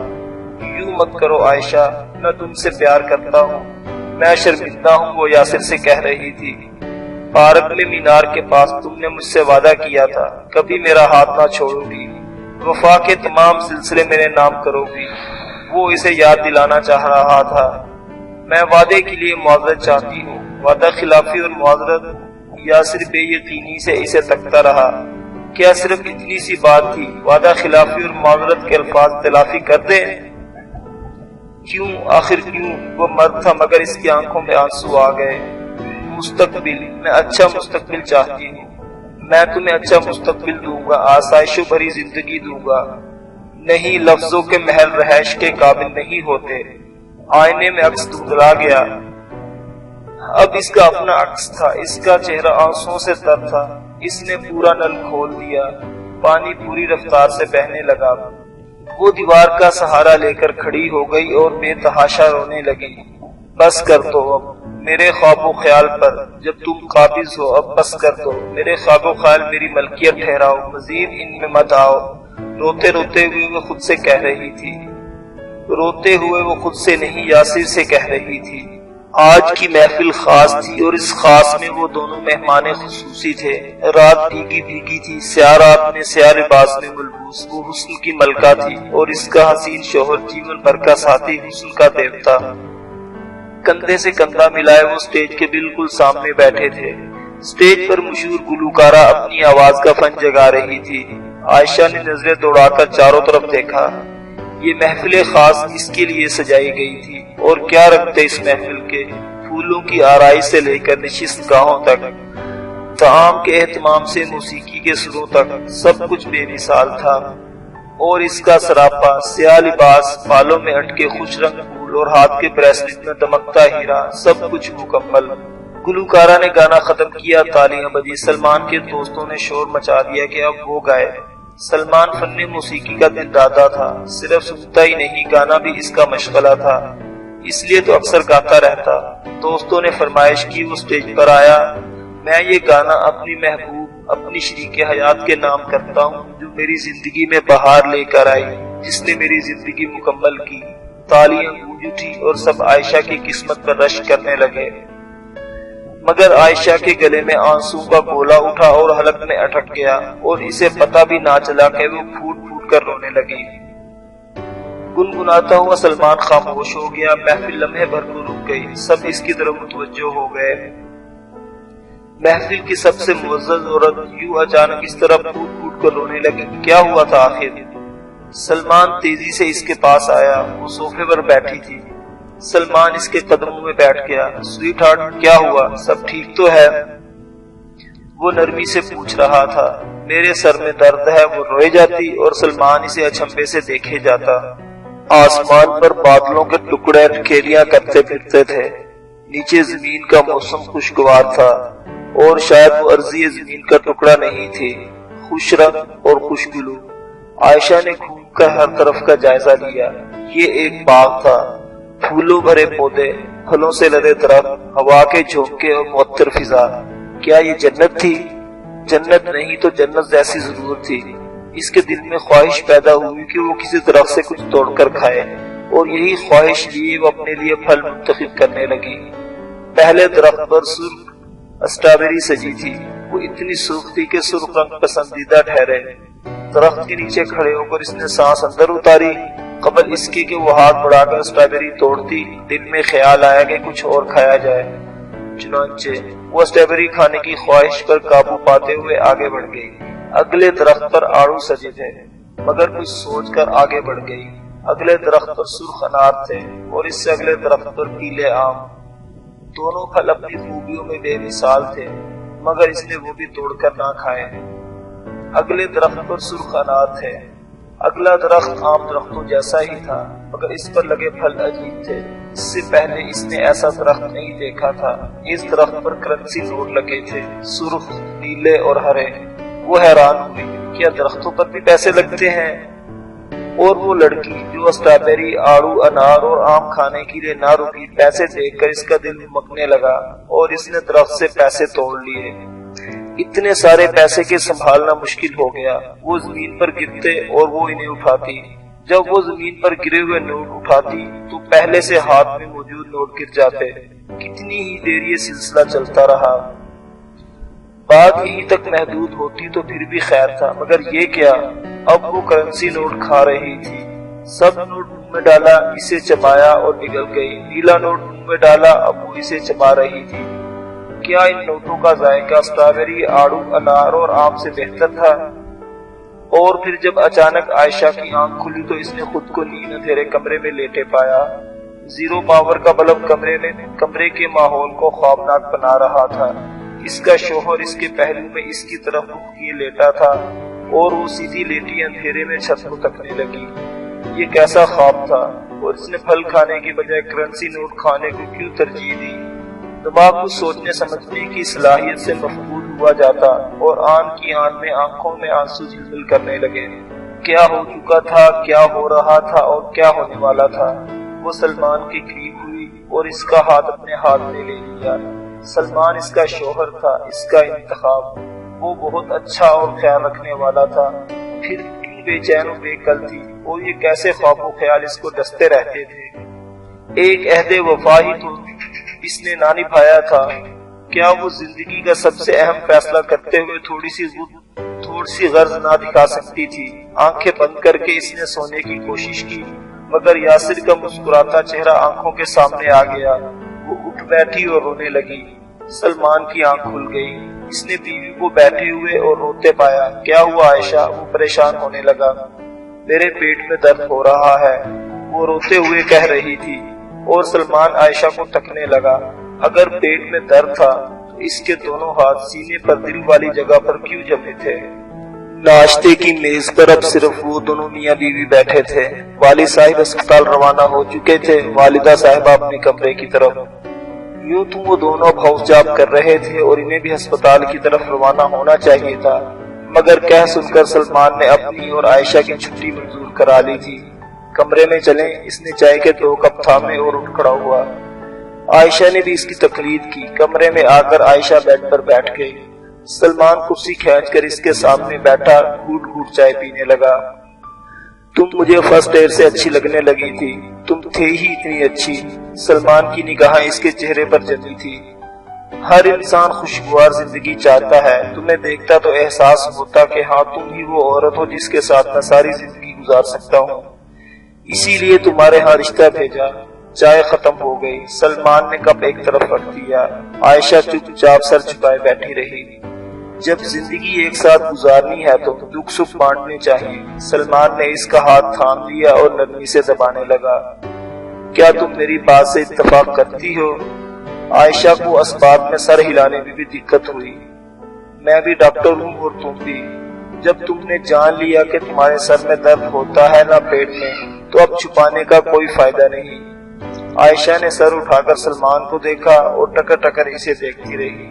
یوں مت کرو عائشہ، میں تم سے پیار کرتا ہوں، میں شرمندہ ہوں۔ وہ یاسر سے کہہ رہی تھی، پارک میں مینار کے پاس تم نے مجھ سے وعدہ کیا تھا کبھی میرا ہاتھ نہ چھوڑو گی، وفا کے تمام سلسلے میرے نام کرو گی۔ وہ اسے یاد دلانا چاہ رہا تھا۔ میں وعدے کے لیے معذرت چاہتی ہوں۔ وعدہ خلافی اور معذرت؟ یاسر بے یقینی سے اسے تکتا رہا۔ کیا صرف اتنی سی بات تھی؟ وعدہ خلافی اور معذرت کے الفاظ تلافی کر دیں؟ کیوں؟ آخر کیوں؟ وہ مرد تھا مگر اس کی آنکھوں میں آنسو آ گئے۔ مستقبل، میں اچھا مستقبل چاہتی ہوں، میں تمہیں اچھا مستقبل دوں گا، آسائشوں بھری زندگی دوں گا۔ نہیں، لفظوں کے محل رہائش کے قابل نہیں ہوتے۔ آئینے میں عکس دھندلا گیا۔ اب اس کا اپنا عکس تھا، اس کا چہرہ آنسوؤں سے تر تھا۔ اس نے پورا نل کھول دیا، پانی پوری رفتار سے بہنے لگا۔ وہ دیوار کا سہارا لے کر کھڑی ہو گئی اور بے تحاشا رونے لگی۔ بس کر دو اب میرے خواب و خیال پر، جب تم قابض ہو اب بس کر دو۔ میرے خواب و خیال میری ملکیت ٹھہراؤ، مزید ان میں مت آؤ۔ روتے روتے ہوئے وہ خود سے کہہ رہی تھی، روتے ہوئے وہ خود سے نہیں یاسر سے کہہ رہی تھی۔ آج کی محفل خاص تھی اور اس خاص میں وہ دونوں مہمان خصوصی تھے۔ رات بھیگی بھیگی تھی، سیاہ رات میں سیاہ لباس میں ملبوس وہ حسن کی ملکہ تھی اور اس کا حسین شوہر جیون بھر کا ساتھی حسن کا دیوتا۔ کندھے سے کندھا ملائے وہ سٹیج کے بالکل سامنے بیٹھے تھے۔ سٹیج پر مشہور گلوکارہ اپنی آواز کا فن جگا رہی تھی۔ عائشہ نے نظریں دوڑا کر چاروں طرف دیکھا۔ یہ محفل خاص اس کے لیے سجائی گئی تھی، اور کیا رکھتے اس محفل کے، پھولوں کی آرائی سے لے کر نشست گاہوں تک، طعام کے اہتمام سے موسیقی کے سروں تک، سب کچھ بے مثال تھا۔ اور اس کا سراپا، سیاہ لباس، بالوں میں اٹکے خوش رنگ پھول اور ہاتھ کے بریسلٹ میں دمکتا ہیرا، سب کچھ مکمل۔ گلوکارہ نے گانا ختم کیا، تالیاں بجی۔ سلمان کے دوستوں نے شور مچا دیا کہ اب وہ گائے۔ سلمان فن موسیقی کا دل دادا تھا، صرف سنتا ہی نہیں، گانا بھی اس کا مشغلہ تھا، اس لیے تو اکثر گاتا رہتا۔ دوستوں نے فرمائش کی، وہ سٹیج پر آیا۔ میں یہ گانا اپنی محبوب، اپنی شریک حیات کے نام کرتا ہوں، جو میری زندگی میں بہار لے کر آئی، جس نے میری زندگی مکمل کی۔ تالیاں گونج اٹھی اور سب عائشہ کی قسمت پر رشک کرنے لگے، مگر عائشہ کے گلے میں آنسو کا گولا اٹھا اور حلق میں اٹک گیا، اور اسے پتہ بھی نہ چلا کہ وہ پھوٹ پھوٹ کر رونے لگی۔ گنگناتا ہوا سلمان خاموش ہو گیا۔ محفل لمحے بھر کو رک گئی، سب اس کی طرف متوجہ ہو گئے۔ محفل کی سب سے معزز عورت یوں اچانک اس طرح پھوٹ پھوٹ کر رونے لگی، کیا ہوا تھا آخر؟ سلمان تیزی سے اس کے پاس آیا، وہ صوفے پر بیٹھی تھی۔ سلمان اس کے قدموں میں بیٹھ گیا۔ سویٹ ہارٹ، کیا ہوا؟ سب ٹھیک تو ہے؟ وہ نرمی سے پوچھ رہا تھا۔ میرے سر میں درد ہے، وہ روئے جاتی اور سلمان اسے اچنبے سے دیکھے جاتا۔ آسمان پر بادلوں کے ٹکڑے کھیلیاں کرتے پھرتے تھے، نیچے زمین کا موسم خوشگوار تھا، اور شاید وہ عرضی زمین کا ٹکڑا نہیں تھی، خوش رنگ اور خوشگلو۔ عائشہ نے گھوم کر ہر طرف کا جائزہ لیا۔ یہ ایک باغ تھا، پھولوں بھرے پودے، پھلوں سے لدے درخت، ہوا کے جھونکے اور معطر فضا۔ کیا یہ جنت تھی؟ جنت نہیں تو جنت جیسی ضرور تھی۔ اس کے دل میں خواہش پیدا ہوئی کہ وہ کسی درخت سے کچھ توڑ کر کھائے، اور یہی خواہش لیے وہ اپنے لیے پھل منتخب کرنے لگی۔ پہلے درخت پر سرخ اسٹرابیری سجی تھی، وہ اتنی سرخ تھی کہ سرخ رنگ پسندیدہ ٹھہرے۔ درخت کے نیچے کھڑے ہو کر اس نے سانس اندر اتاری۔ قبل اس کے کہ وہ ہاتھ بڑھا کر اسٹرابیری توڑتی، دل میں خیال آیا کہ کچھ اور کھایا جائے۔ چنانچہ وہ اسٹرابیری کھانے کی خواہش پر قابو پاتے ہوئے آگے بڑھ گئی۔ اگلے درخت پر آڑو سجے تھے، مگر کچھ سوچ کر آگے بڑھ گئی۔ اگلے درخت پر سرخ انار تھے، اور اس سے اگلے درخت پر پیلے آم۔ دونوں پھل اپنی خوبیوں میں بے مثال تھے، مگر اس نے وہ بھی توڑ کر نہ کھائے۔ اگلے درخت پر سرخ انار تھے، اگلا درخت عام درختوں جیسا ہی تھا، مگر اس پر لگے پھل عجیب تھے۔ اس سے پہلے اس نے ایسا درخت نہیں دیکھا تھا۔ اس درخت پر کرنسی نوٹ لگے تھے، سرخ، نیلے اور ہرے۔ وہ حیران ہوئی، کیا درختوں پر بھی پیسے لگتے ہیں؟ اور وہ لڑکی جو اسٹرابیری، آڑو، انار اور آم کھانے کے لیے نہ رکی، پیسے دیکھ کر اس کا دل مکنے لگا، اور اس نے درخت سے پیسے توڑ لیے۔ اتنے سارے پیسے کے سنبھالنا مشکل ہو گیا۔ وہ زمین پر گرتے اور وہ انہیں اٹھاتی۔ جب وہ زمین پر گرے ہوئے نوٹ اٹھاتی تو پہلے سے ہاتھ میں موجود نوٹ گر جاتے۔ کتنی ہی دیر یہ سلسلہ چلتا رہا۔ بات یہیں تک محدود ہوتی تو پھر بھی خیر تھا، مگر یہ کیا، اب وہ کرنسی نوٹ کھا رہی تھی۔ سب نوٹ منہ میں ڈالا، اسے چبایا اور نگل گئی۔ نیلا نوٹ منہ میں ڈالا، اب وہ اسے چبا رہی تھی۔ کیا ان نوٹوں کا ذائقہ اسٹرابیری، آڑو، انار اور آم سے بہتر تھا؟ اور پھر جب اچانک عائشہ کی آنکھ کھلی تو اس نے خود کو نیند اندھیرے کمرے میں لیٹے پایا۔ زیرو پاور کا بلب کمرے کے ماحول کو خوابناک بنا رہا تھا۔ اس کا شوہر اس کے پہلو میں اس کی طرف رخ کیے لیٹا تھا، اور وہ سیدھی لیٹی اندھیرے میں چھت کو تکنے لگی۔ یہ کیسا خواب تھا، اور اس نے پھل کھانے کی بجائے کرنسی نوٹ کھانے کو کیوں ترجیح دی؟ دماغ کو سوچنے سمجھنے کی صلاحیت سے مفقود ہوا جاتا، اور آن کی آن میں آنکھوں میں آنسو جھلمل کرنے لگے۔ کیا ہو چکا تھا، کیا ہو رہا تھا، اور کیا ہونے والا تھا؟ وہ سلمان کے قریب ہوئی اور اس کا ہاتھ اپنے ہاتھ میں لے لیا۔ سلمان اس کا شوہر تھا، اس کا انتخاب۔ وہ بہت اچھا اور خیال رکھنے والا تھا، پھر کیوں بے چین و بے کل تھی، اور یہ کیسے خواب و خیال اس کو ڈستے رہتے تھے؟ ایک عہد وفا ہی تو اس نے نہ نبھایا تھا۔ کیا وہ زندگی کا سب سے اہم فیصلہ کرتے ہوئے تھوڑی سی غرض نہ دکھا سکتی تھی؟ آنکھیں بند کر کے اس نے سونے کی کوشش کی، مگر یاسر کا مسکراتا چہرہ آنکھوں کے سامنے آ گیا۔ وہ اٹھ بیٹھی اور رونے لگی۔ سلمان کی آنکھ کھل گئی۔ اس نے بیوی کو بیٹھے ہوئے اور روتے پایا۔ کیا ہوا عائشہ؟ وہ پریشان ہونے لگا۔ میرے پیٹ میں درد ہو رہا ہے، وہ روتے ہوئے کہہ رہی تھی، اور سلمان عائشہ کو تکنے لگا۔ اگر پیٹ میں درد تھا تو اس کے دونوں ہاتھ سینے پر دل والی جگہ پر کیوں جمے تھے؟ ناشتے کی میز پر اب صرف وہ دونوں میاں بیوی بیٹھے تھے۔ والد صاحب اسپتال روانہ ہو چکے تھے، والدہ صاحبہ اپنے کمرے کی طرف۔ یوں تو وہ دونوں اب ہاؤس جاب کر رہے تھے اور انہیں بھی ہسپتال کی طرف روانہ ہونا چاہیے تھا، مگر کہہ سن کر سلمان نے اپنی اور عائشہ کی چھٹی منظور کرا لی تھی۔ کمرے میں چلیں، اس نے چائے کے 2 کپ تھامے اور اٹھ کھڑا ہوا۔ عائشہ نے بھی اس کی تقلید کی۔ کمرے میں آ کر عائشہ بیڈ پر بیٹھ گئی۔ سلمان کرسی کھینچ کر اس کے سامنے بیٹھا، گھوٹ گھوٹ چائے پینے لگا۔ تم مجھے فرسٹ ایئر سے اچھی لگنے لگی تھی، تم تھے ہی اتنی اچھی۔ سلمان کی نگاہیں اس کے چہرے پر جمی تھی۔ ہر انسان خوشگوار زندگی چاہتا ہے، تمہیں دیکھتا تو احساس ہوتا کہ ہاں تم ہی وہ عورت ہو جس کے ساتھ میں ساری زندگی گزار سکتا ہوں، اسی لیے تمہارے ہاں رشتہ بھیجا۔ چائے ختم ہو گئی۔ سلمان نے کپ ایک طرف رکھ دیا۔ عائشہ چپ چاپ سر چھپائے بیٹھی رہی۔ جب زندگی ایک ساتھ گزارنی ہے تو دکھ سکھ بانٹنے چاہیے۔ سلمان نے اس کا ہاتھ تھام لیا اور نرمی سے دبانے لگا۔ کیا تم میری بات سے اتفاق کرتی ہو؟ عائشہ کو اس بات میں سر ہلانے میں بھی دقت ہوئی۔ میں بھی ڈاکٹر ہوں اور تم بھی۔ جب تم نے جان لیا کہ تمہارے سر میں درد ہوتا ہے نہ پیٹ میں، تو اب چھپانے کا کوئی فائدہ نہیں۔ عائشہ نے سر اٹھا کر سلمان کو دیکھا اور ٹکر ٹکر اسے دیکھتی رہی۔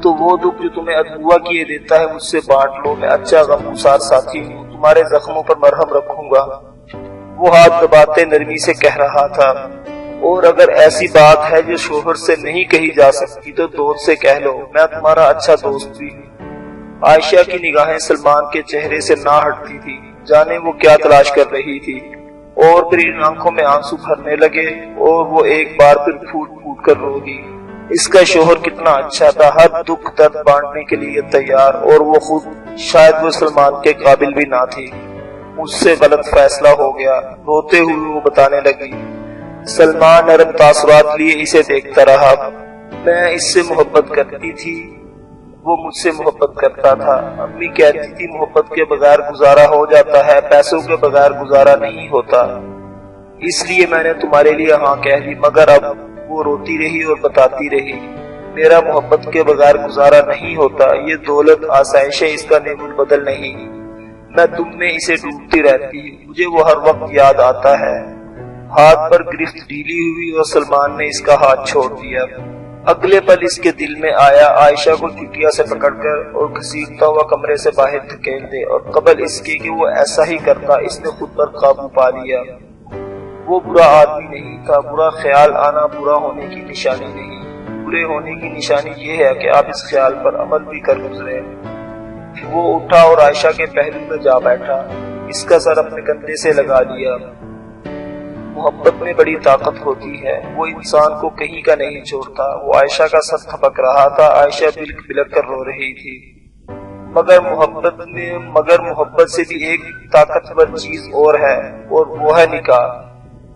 تو وہ دکھ جو تمہیں ادوا کیے دیتا ہے مجھ سے بانٹ لو، میں اچھا غمگسار ساتھی ہوں، تمہارے زخموں پر مرہم رکھوں گا، وہ ہاتھ دباتے نرمی سے کہہ رہا تھا۔ اور اگر ایسی بات ہے جو شوہر سے نہیں کہی جا سکتی تو دوست سے کہہ لو، میں تمہارا اچھا دوست بھی ہوں۔ عائشہ کی نگاہیں سلمان کے چہرے سے نہ ہٹتی تھی، جانے وہ کیا تلاش کر رہی تھی، اور پھر ان آنکھوں میں آنسو بھرنے لگے اور وہ ایک بار پھر پھوٹ پھوٹ کر رو دی۔ اس کا شوہر کتنا اچھا تھا، ہر دکھ درد بانٹنے کے لیے تیار، اور وہ خود شاید وہ سلمان کے قابل بھی نہ تھی۔ مجھ سے غلط فیصلہ ہو گیا، روتے ہوئے وہ بتانے لگی۔ سلمان نرم تاثرات لیے اسے دیکھتا رہا۔ میں اس سے محبت کرتی تھی، وہ مجھ سے محبت کرتا تھا۔ امی کہتی تھی محبت کے بغیر گزارا ہو جاتا ہے، پیسوں کے بغیر گزارا نہیں ہوتا، اس لیے میں نے تمہارے لیے ہاں کہہ دی۔ مگر اب وہ روتی رہی اور بتاتی رہی، میرا محبت کے بغیر گزارا نہیں ہوتا، یہ دولت آسائش ہے، اس کا نعم البدل نہیں، میں تم میں اسے ڈوبتی رہتی ہوں، مجھے وہ ہر وقت یاد آتا ہے۔ ہاتھ پر گرفت ڈھیلی ہوئی اور سلمان نے اس کا ہاتھ چھوڑ دیا۔ اگلے پل اس کے دل میں آیا عائشہ کو چٹیا سے پکڑ کر اور گھسیٹتا ہوا کمرے سے باہر دھکیل دے، اور قبل اس کے کہ وہ ایسا ہی کرتا اس نے خود پر قابو پا لیا۔ وہ برا آدمی نہیں تھا، برا خیال آنا برا ہونے کی نشانی نہیں، برے ہونے کی نشانی یہ ہے کہ آپ اس خیال پر عمل بھی کر گزرے۔ وہ اٹھا اور عائشہ کے پہلو میں جا بیٹھا، اس کا سر اپنے کندھے سے لگا لیا۔ محبت میں بڑی طاقت ہوتی ہے، وہ انسان کو کہیں کا نہیں چھوڑتا۔ وہ عائشہ کا سر تھپک رہا تھا، عائشہ بلک بلک کر رو رہی تھی۔ مگر محبت سے بھی ایک طاقتور چیز اور ہے، اور وہ ہے نکاح،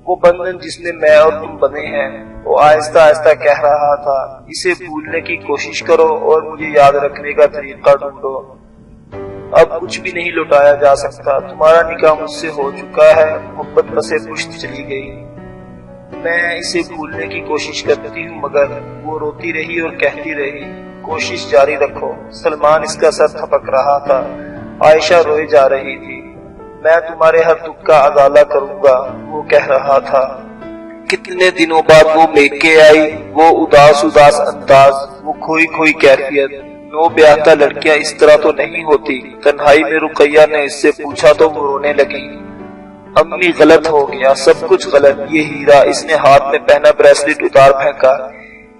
وہ بندھن جس میں میں اور تم بنے ہیں۔ وہ آہستہ آہستہ کہہ رہا تھا، اسے بھولنے کی کوشش کرو اور مجھے یاد رکھنے کا طریقہ ڈھونڈو۔ اب کچھ بھی نہیں لوٹایا جا سکتا، تمہارا نکاح مجھ سے ہو چکا ہے، محبت پسے پشت چلی گئی۔ میں اسے بھولنے کی کوشش کرتی ہوں، مگر وہ روتی رہی اور کہتی رہی، کوشش جاری رکھو۔ سلمان اس کا سر تھپک رہا تھا، عائشہ روئے جا رہی تھی۔ میں تمہارے ہر دکھ کا ازالہ کروں گا، وہ کہہ رہا تھا۔ کتنے دنوں بعد وہ میکے آئی، وہ اداس اداس انداز، وہ کھوئی کھوئی کیفیت۔ نو بیاہتا لڑکیاں اس طرح تو نہیں ہوتی۔ تنہائی میں رقیہ نے اس سے پوچھا تو وہ رونے لگی۔ امی غلط ہو گیا، سب کچھ غلط، یہ ہیرا، اس نے ہاتھ میں پہنا بریسلٹ اتار پھینکا،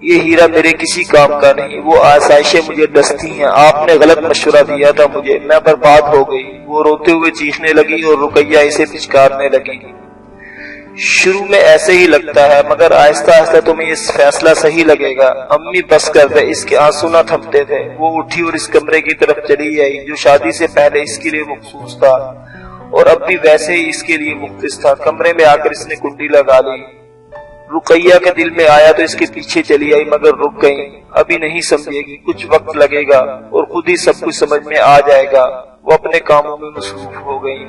یہ ہیرا میرے کسی کام کا نہیں، وہ آسائشیں مجھے ڈستی ہیں، آپ نے غلط مشورہ دیا تھا مجھے، میں برباد ہو گئی۔ وہ روتے ہوئے چیخنے لگی اور رقیہ اسے پچکارنے لگی۔ شروع میں ایسے ہی لگتا ہے، مگر آہستہ آہستہ تمہیں یہ فیصلہ صحیح لگے گا۔ امی بس کر دے، اس کے آنسو نہ تھمتے تھے۔ وہ اٹھی اور اس کمرے کی طرف چلی آئی جو شادی سے پہلے اس کے لیے مخصوص تھا، اور اب بھی ویسے ہی اس کے لیے مختص تھا۔ کمرے میں آ کر اس نے کنڈی لگا لی۔ رقیہ کے دل میں آیا تو اس کے پیچھے چلی آئی، مگر رک گئی۔ ابھی نہیں سمجھے گی، کچھ وقت لگے گا اور خود ہی سب کچھ سمجھ میں آ جائے گا۔ وہ اپنے کاموں میں مصروف ہو گئی،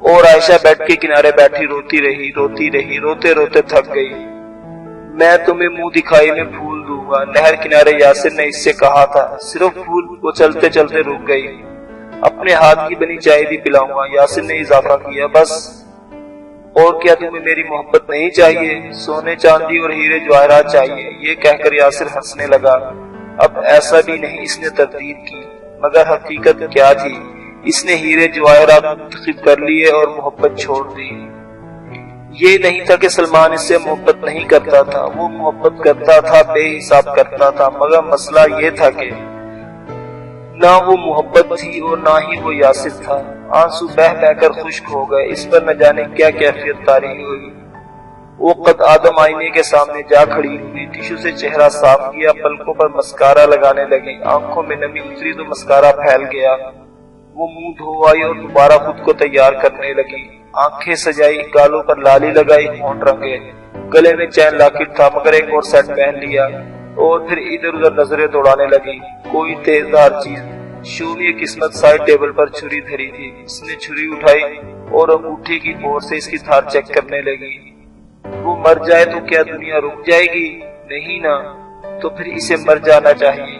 اور عائشہ بیٹھ کے کنارے بیٹھی روتی رہی، روتے روتے تھک گئی۔ میں تمہیں منہ دکھائی میں پھول دوں گا، نہر کنارے یاسر نے اس سے کہا تھا، صرف پھول۔ وہ چلتے چلتے رک گئی۔ اپنے ہاتھ کی بنی چائے بھی پلاؤں گا، یاسر نے اضافہ کیا۔ بس اور کیا تمہیں میری محبت نہیں چاہیے؟ سونے چاندی اور ہیرے جواہرات چاہیے، یہ کہہ کر یاسر ہنسنے لگا۔ اب ایسا بھی نہیں، اس نے تردید کی، مگر حقیقت کیا تھی؟ اس نے ہیرے جواہرات منتخب کر لیے اور محبت چھوڑ دی۔ یہ نہیں تھا کہ سلمان اس سے محبت نہیں کرتا تھا، وہ محبت کرتا تھا، بے حساب کرتا تھا، مگر مسئلہ یہ تھا کہ نہ وہ محبت تھی اور نہ ہی وہ یاسر تھا۔ آنسو بہ بہ کر خشک ہو گئے، اس پر نہ جانے کیا کیفیت طاری ہوئی۔ وہ قد آدم آئینے کے سامنے جا کھڑی ہوئی، ٹیشو سے چہرہ صاف کیا، پلکوں پر مسکارا لگانے لگی، آنکھوں میں نمی اتری تو مسکارا پھیل گیا۔ وہ منہ دھو آئی اور دوبارہ خود کو تیار کرنے لگی، آنکھیں سجائی، گالوں پر لالی لگائی، ہونٹ رنگے، گلے میں چین لاکٹ تھا مگر ایک اور سیٹ پہن لیا، اور پھر ادھر ادھر نظریں دوڑانے لگی۔ کوئی تیزدار چیز، شونی قسمت سائڈ ٹیبل پر چھری دھری تھی، اس نے چھری اٹھائی اور انگوٹھی کی مور سے اس کی دھار چیک کرنے لگی۔ وہ مر جائے تو کیا دنیا رک جائے گی؟ نہیں نا، تو پھر اسے مر جانا چاہیے۔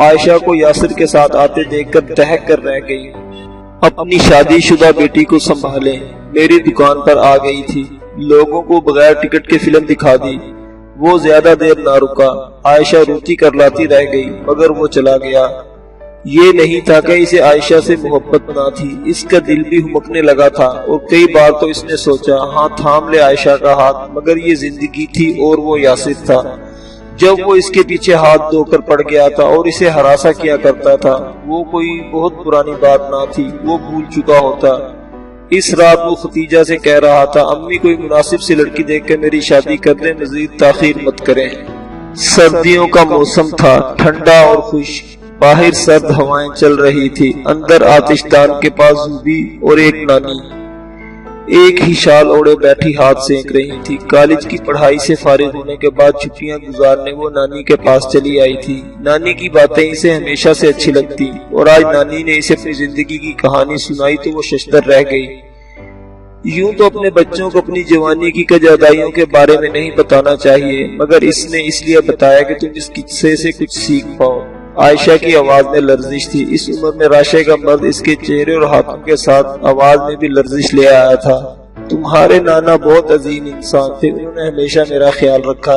عائشہ کو یاسر کے ساتھ آتے دیکھ کر دہک کر رہ گئی۔ اپنی شادی شدہ بیٹی کو سنبھالیں، میری دکان پر آ گئی تھی، لوگوں کو بغیر ٹکٹ کے فلم دکھا دی۔ وہ زیادہ دیر نہ رکا، عائشہ روتی کرلاتی رہ گئی، مگر وہ چلا گیا۔ یہ نہیں تھا کہ اسے عائشہ سے محبت نہ تھی، اس کا دل بھی ہمکنے لگا تھا، اور کئی بار تو اس نے سوچا ہاں تھام لے عائشہ کا ہاتھ، مگر یہ زندگی تھی اور وہ یاسر تھا۔ جب وہ اس کے پیچھے ہاتھ دھو کر پڑ گیا تھا اور اسے ہراساں کیا کرتا تھا، وہ کوئی بہت پرانی بات نہ تھی، وہ بھول چکا ہوتا۔ اس رات وہ ختیجہ سے کہہ رہا تھا، امی کوئی مناسب سی لڑکی دیکھ کے میری شادی کر دیں، مزید تاخیر مت کریں۔ سردیوں کا موسم تھا، ٹھنڈا اور خشک، باہر سرد ہوائیں چل رہی تھی، اندر آتش دان کے پاس زوبی اور ایک نانی ایک ہی شال اوڑے بیٹھی ہاتھ سینک رہی تھی۔ کالج کی پڑھائی سے فارغ ہونے کے بعد چھٹیاں گزارنے وہ نانی کے پاس چلی آئی تھی۔ نانی کی باتیں اسے ہمیشہ سے اچھی لگتی، اور آج نانی نے اسے اپنی زندگی کی کہانی سنائی تو وہ ششدر رہ گئی۔ یوں تو اپنے بچوں کو اپنی جوانی کی کجادائیوں کے بارے میں نہیں بتانا چاہیے، مگر اس نے اس لیے بتایا کہ تم اس قصے سے کچھ سیکھ پاؤ۔ عائشہ کی آواز میں لرزش تھی، اس عمر میں راشے کا مرد اس کے چہرے اور ہاتھوں کے ساتھ آواز میں بھی لرزش لے آیا تھا۔ تمہارے نانا بہت عظیم انسان تھے، انہوں نے ہمیشہ میرا خیال رکھا۔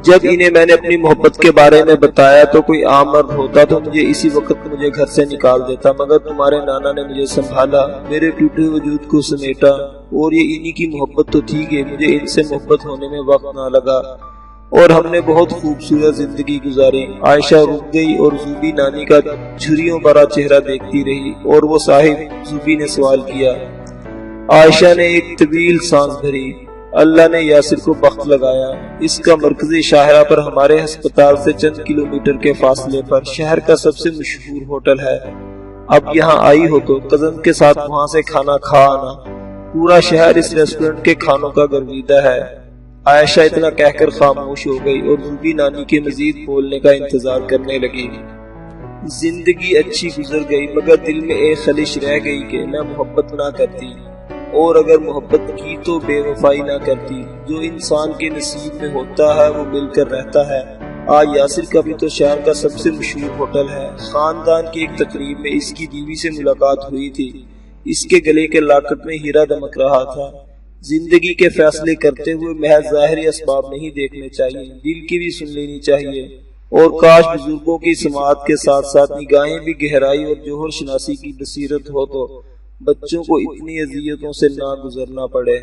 جب انہیں میں نے اپنی محبت کے بارے میں بتایا تو کوئی عام مرد ہوتا تو اسی وقت مجھے گھر سے نکال دیتا، مگر تمہارے نانا نے مجھے سنبھالا، میرے ٹوٹے وجود کو سمیٹا، اور یہ انہی کی محبت تو تھی کہ مجھے ان سے محبت ہونے میں وقت نہ لگا، اور ہم نے بہت خوبصورت زندگی گزاری۔ عائشہ رک گئی اور زوبی نانی کا جھریوں بھرا چہرہ دیکھتی رہی، اور وہ صاحب زوبی نے سوال کیا۔ عائشہ نے ایک طویل سانس بھری۔ اللہ نے یاسر کو بخت لگایا، اس کا مرکزی شاہراہ پر ہمارے ہسپتال سے چند کلومیٹر کے فاصلے پر شہر کا سب سے مشہور ہوٹل ہے۔ اب یہاں آئی ہو تو کزن کے ساتھ وہاں سے کھانا کھا آنا، پورا شہر اس ریسٹورنٹ کے کھانوں کا گرویدہ ہے۔ عائشہ اتنا کہہ کر خاموش ہو گئی اور زوبی نانی کے مزید بولنے کا انتظار کرنے لگی۔ زندگی اچھی گزر گئی، مگر دل میں ایک خلش رہ گئی کہ میں محبت نہ کرتی، اور اگر محبت کی تو بے وفائی نہ کرتی۔ جو انسان کے نصیب میں ہوتا ہے وہ مل کر رہتا ہے۔ آج یاسر کا بھی تو شہر کا سب سے مشہور ہوٹل ہے۔ خاندان کی ایک تقریب میں اس کی بیوی سے ملاقات ہوئی تھی، اس کے گلے کے لاکٹ میں ہیرا دمک رہا تھا۔ زندگی کے فیصلے کرتے ہوئے محض ظاہری اسباب نہیں دیکھنے چاہیے، دل کی بھی سن لینی چاہیے، اور کاش بزرگوں کی سماعت کے ساتھ ساتھ نگاہیں بھی گہرائی اور جوہر شناسی کی بصیرت ہو تو بچوں کو اتنی اذیتوں سے نہ گزرنا پڑے۔